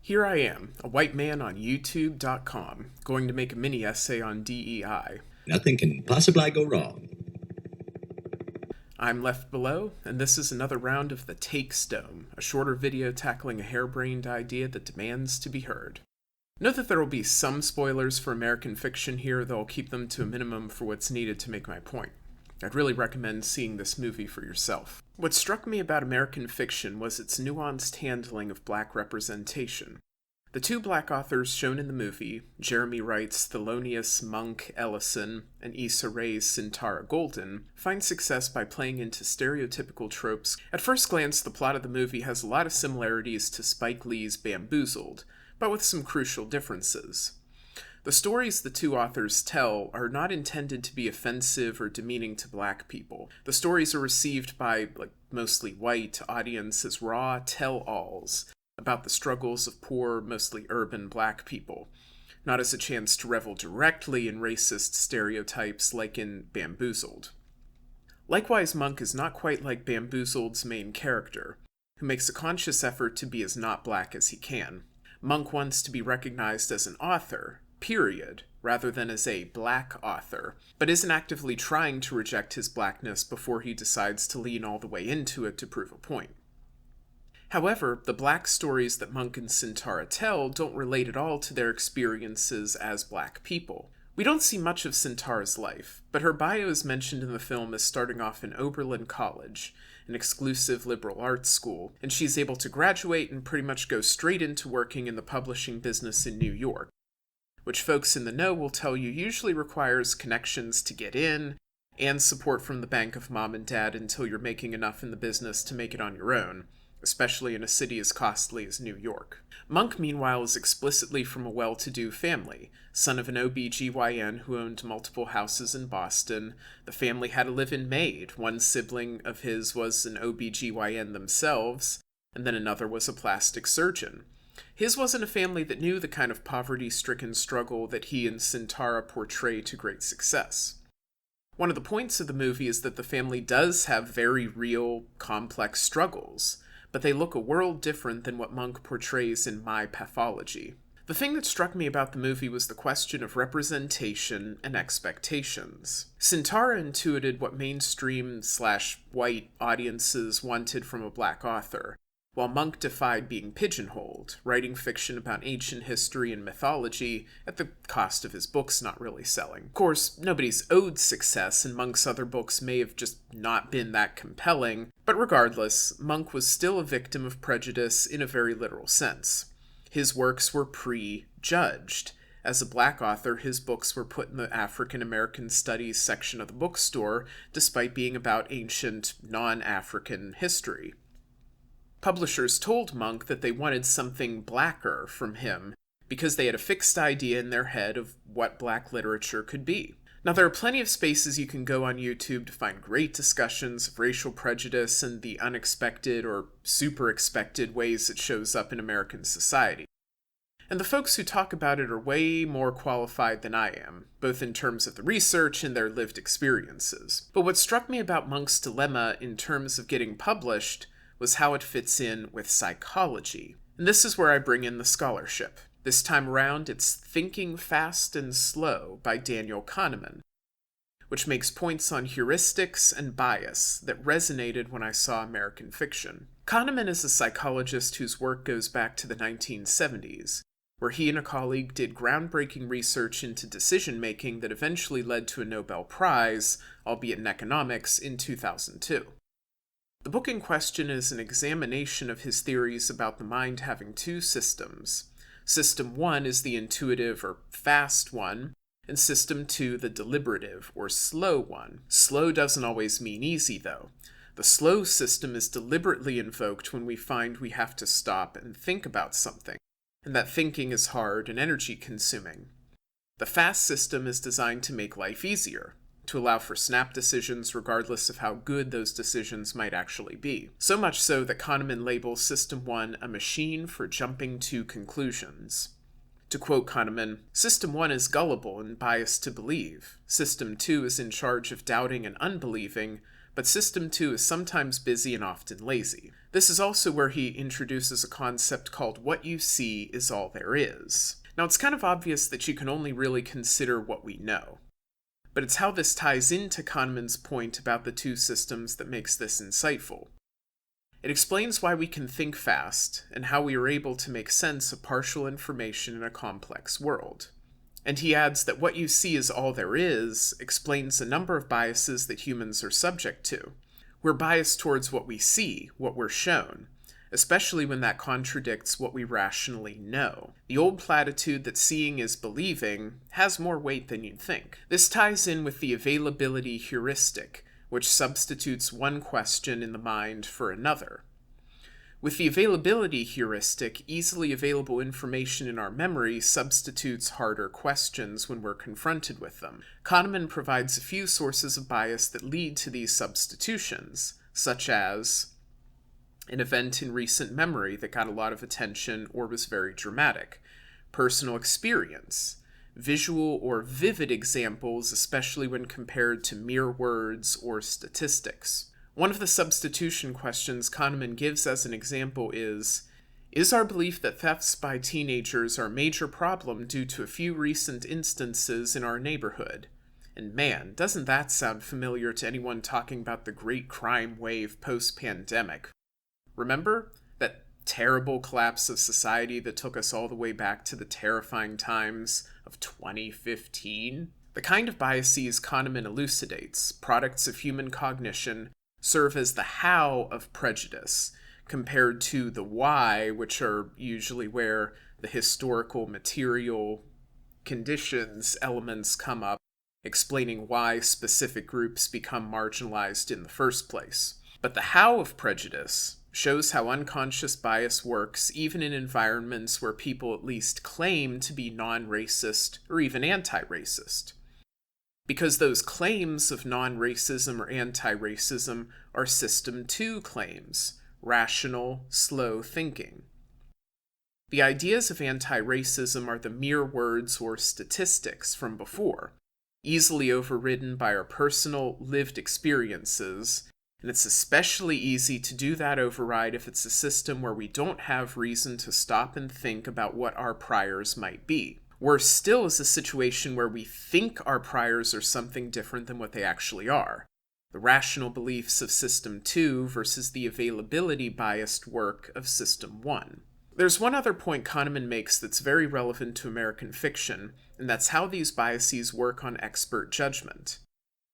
Here I am, a white man on YouTube.com, going to make a mini essay on DEI. Nothing can possibly go wrong. I'm Left Below, and this is another round of the Takes Dome, a shorter video tackling a harebrained idea that demands to be heard. Note that there will be some spoilers for American fiction here, though I'll keep them to a minimum for what's needed to make my point. I'd really recommend seeing this movie for yourself. What struck me about American fiction was its nuanced handling of black representation. The two black authors shown in the movie, Jeremy Wright's Thelonious Monk Ellison and Issa Rae's Sintara Golden, find success by playing into stereotypical tropes. At first glance, the plot of the movie has a lot of similarities to Spike Lee's Bamboozled, but with some crucial differences. The stories the two authors tell are not intended to be offensive or demeaning to black people. The stories are received by, mostly white audience as raw tell-alls about the struggles of poor, mostly urban black people, not as a chance to revel directly in racist stereotypes like in Bamboozled. Likewise, Monk is not quite like Bamboozled's main character, who makes a conscious effort to be as not black as he can. Monk wants to be recognized as an author, period, rather than as a black author, but isn't actively trying to reject his blackness before he decides to lean all the way into it to prove a point. However, the black stories that Monk and Sintara tell don't relate at all to their experiences as black people. We don't see much of Sintara's life, but her bio is mentioned in the film as starting off in Oberlin College, an exclusive liberal arts school, and she's able to graduate and pretty much go straight into working in the publishing business in New York, which folks in the know will tell you usually requires connections to get in, and support from the bank of mom and dad until you're making enough in the business to make it on your own, especially in a city as costly as New York. Monk, meanwhile, is explicitly from a well-to-do family, son of an OB-GYN who owned multiple houses in Boston. The family had a live-in maid. One sibling of his was an OB-GYN themselves, and then another was a plastic surgeon. His wasn't a family that knew the kind of poverty-stricken struggle that he and Sintara portray to great success. One of the points of the movie is that the family does have very real, complex struggles, but they look a world different than what Monk portrays in My Pathology. The thing that struck me about the movie was the question of representation and expectations. Sintara intuited what mainstream/white audiences wanted from a black author, while Monk defied being pigeonholed, writing fiction about ancient history and mythology at the cost of his books not really selling. Of course, nobody's owed success, and Monk's other books may have just not been that compelling, but regardless, Monk was still a victim of prejudice in a very literal sense. His works were prejudged. As a black author, his books were put in the African American Studies section of the bookstore, despite being about ancient, non-African history. Publishers told Monk that they wanted something blacker from him because they had a fixed idea in their head of what black literature could be. Now, there are plenty of spaces you can go on YouTube to find great discussions of racial prejudice and the unexpected or super expected ways it shows up in American society. And the folks who talk about it are way more qualified than I am, both in terms of the research and their lived experiences. But what struck me about Monk's dilemma in terms of getting published was how it fits in with psychology. And this is where I bring in the scholarship. This time around, it's Thinking Fast and Slow by Daniel Kahneman, which makes points on heuristics and bias that resonated when I saw American fiction. Kahneman is a psychologist whose work goes back to the 1970s, where he and a colleague did groundbreaking research into decision-making that eventually led to a Nobel Prize, albeit in economics, in 2002. The book in question is an examination of his theories about the mind having two systems. System 1 is the intuitive or fast one, and System 2 the deliberative or slow one. Slow doesn't always mean easy, though. The slow system is deliberately invoked when we find we have to stop and think about something, and that thinking is hard and energy-consuming. The fast system is designed to make life easier, to allow for snap decisions regardless of how good those decisions might actually be. So much so that Kahneman labels System 1 a machine for jumping to conclusions. To quote Kahneman, System 1 is gullible and biased to believe. System 2 is in charge of doubting and unbelieving, but System 2 is sometimes busy and often lazy. This is also where he introduces a concept called what you see is all there is. Now, it's kind of obvious that you can only really consider what we know. But it's how this ties into Kahneman's point about the two systems that makes this insightful. It explains why we can think fast, and how we are able to make sense of partial information in a complex world. And he adds that what you see is all there is explains a number of biases that humans are subject to. We're biased towards what we see, what we're shown, especially when that contradicts what we rationally know. The old platitude that seeing is believing has more weight than you'd think. This ties in with the availability heuristic, which substitutes one question in the mind for another. With the availability heuristic, easily available information in our memory substitutes harder questions when we're confronted with them. Kahneman provides a few sources of bias that lead to these substitutions, such as an event in recent memory that got a lot of attention or was very dramatic, personal experience, visual or vivid examples, especially when compared to mere words or statistics. One of the substitution questions Kahneman gives as an example is our belief that thefts by teenagers are a major problem due to a few recent instances in our neighborhood? And man, doesn't that sound familiar to anyone talking about the great crime wave post-pandemic? Remember that terrible collapse of society that took us all the way back to the terrifying times of 2015? The kind of biases Kahneman elucidates, products of human cognition, serve as the how of prejudice, compared to the why, which are usually where the historical, material conditions elements come up, explaining why specific groups become marginalized in the first place. But the how of prejudice shows how unconscious bias works even in environments where people at least claim to be non-racist or even anti-racist. Because those claims of non-racism or anti-racism are System 2 claims, rational, slow thinking. The ideas of anti-racism are the mere words or statistics from before, easily overridden by our personal lived experiences, and it's especially easy to do that override if it's a system where we don't have reason to stop and think about what our priors might be. Worse still is a situation where we think our priors are something different than what they actually are. The rational beliefs of System 2 versus the availability-biased work of System 1. There's one other point Kahneman makes that's very relevant to American fiction, and that's how these biases work on expert judgment.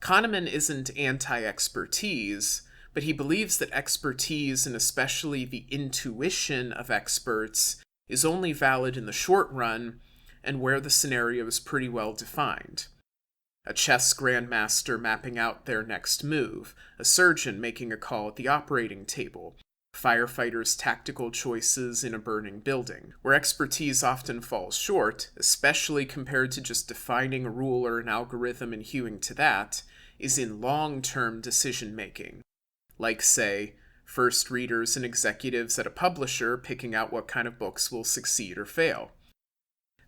Kahneman isn't anti-expertise, but he believes that expertise, and especially the intuition of experts, is only valid in the short run and where the scenario is pretty well defined. A chess grandmaster mapping out their next move, a surgeon making a call at the operating table, firefighters' tactical choices in a burning building. Where expertise often falls short, especially compared to just defining a rule or an algorithm and hewing to that, is in long-term decision-making. Like, say, first readers and executives at a publisher picking out what kind of books will succeed or fail.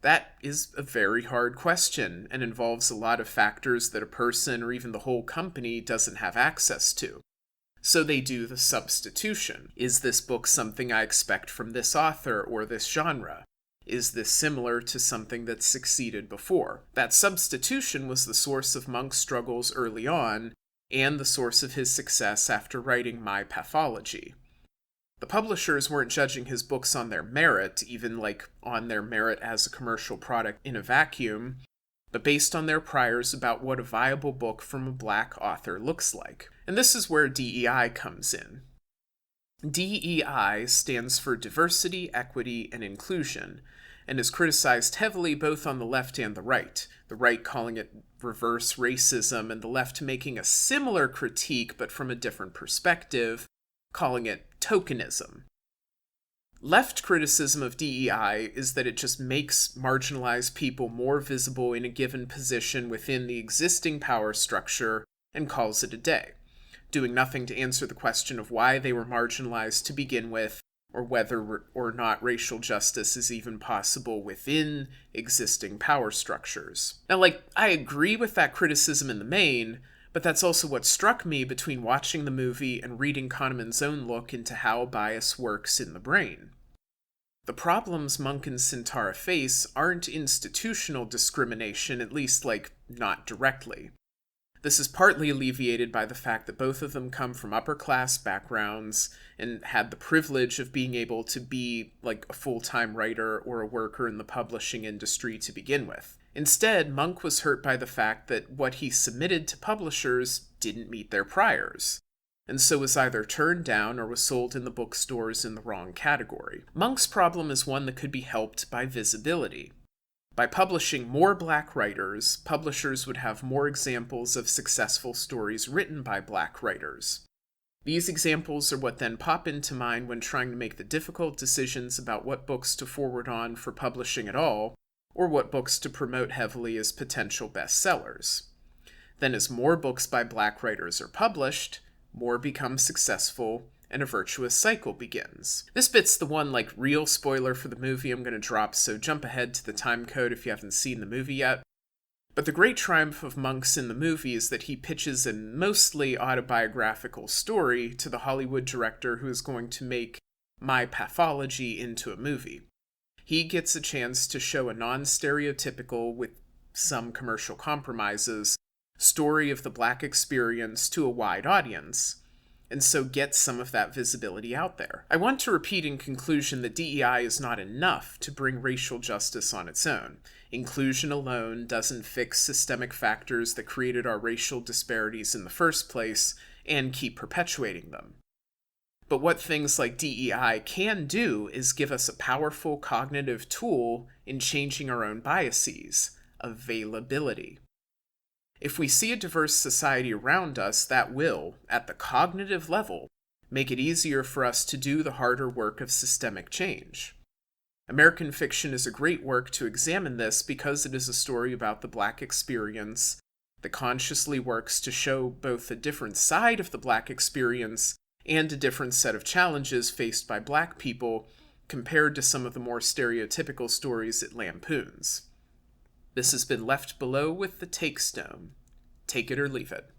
That is a very hard question and involves a lot of factors that a person or even the whole company doesn't have access to. So they do the substitution. Is this book something I expect from this author or this genre? Is this similar to something that's succeeded before? That substitution was the source of Monk's struggles early on, and the source of his success after writing My Pathology. The publishers weren't judging his books on their merit, even on their merit as a commercial product in a vacuum, but based on their priors about what a viable book from a black author looks like. And this is where DEI comes in. DEI stands for diversity, equity, and inclusion, and is criticized heavily both on the left and the right calling it reverse racism, and the left making a similar critique but from a different perspective, calling it tokenism. Left criticism of DEI is that it just makes marginalized people more visible in a given position within the existing power structure and calls it a day, doing nothing to answer the question of why they were marginalized to begin with, or whether or not racial justice is even possible within existing power structures. Now, I agree with that criticism in the main, But that's also what struck me between watching the movie and reading Kahneman's own look into how bias works in the brain. The problems Monk and Sintara face aren't institutional discrimination, at least, not directly. This is partly alleviated by the fact that both of them come from upper-class backgrounds and had the privilege of being able to be, a full-time writer or a worker in the publishing industry to begin with. Instead, Monk was hurt by the fact that what he submitted to publishers didn't meet their priors, and so was either turned down or was sold in the bookstores in the wrong category. Monk's problem is one that could be helped by visibility. By publishing more Black writers, publishers would have more examples of successful stories written by Black writers. These examples are what then pop into mind when trying to make the difficult decisions about what books to forward on for publishing at all, or what books to promote heavily as potential bestsellers. Then as more books by Black writers are published, more become successful, and a virtuous cycle begins. This bit's the one, real spoiler for the movie I'm going to drop, so jump ahead to the time code if you haven't seen the movie yet. But the great triumph of Monk's in the movie is that he pitches a mostly autobiographical story to the Hollywood director who is going to make My Pathology into a movie. He gets a chance to show a non-stereotypical, with some commercial compromises, story of the Black experience to a wide audience, and so get some of that visibility out there. I want to repeat in conclusion that DEI is not enough to bring racial justice on its own. Inclusion alone doesn't fix systemic factors that created our racial disparities in the first place and keep perpetuating them. But what things like DEI can do is give us a powerful cognitive tool in changing our own biases: availability. If we see a diverse society around us, that will, at the cognitive level, make it easier for us to do the harder work of systemic change. American fiction is a great work to examine this because it is a story about the Black experience that consciously works to show both a different side of the Black experience and a different set of challenges faced by Black people compared to some of the more stereotypical stories it lampoons. This has been Left Below with the Take Stone. Take it or leave it.